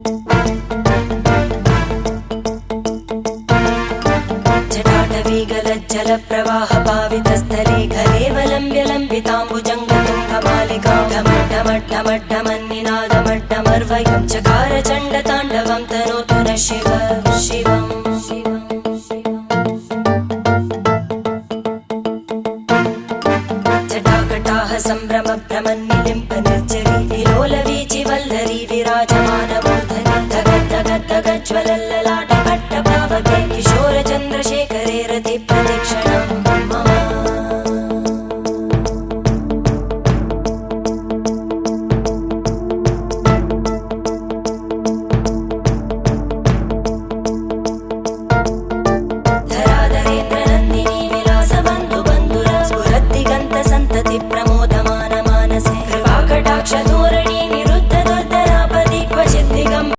जटाटवीगलज्जलप्रवाहपावितस्थले घलेवलम्ब्य लम्बिताम्बुजङ्गतुङ्गमालिकां ढमड्ढमड्ढमड्ढमन्निनादमड्ढमर्वयं चकार चण्डताण्डवं तनोतु नः शिव शिवम् जटाकटाः सम्भ्रमभ्रमन्नि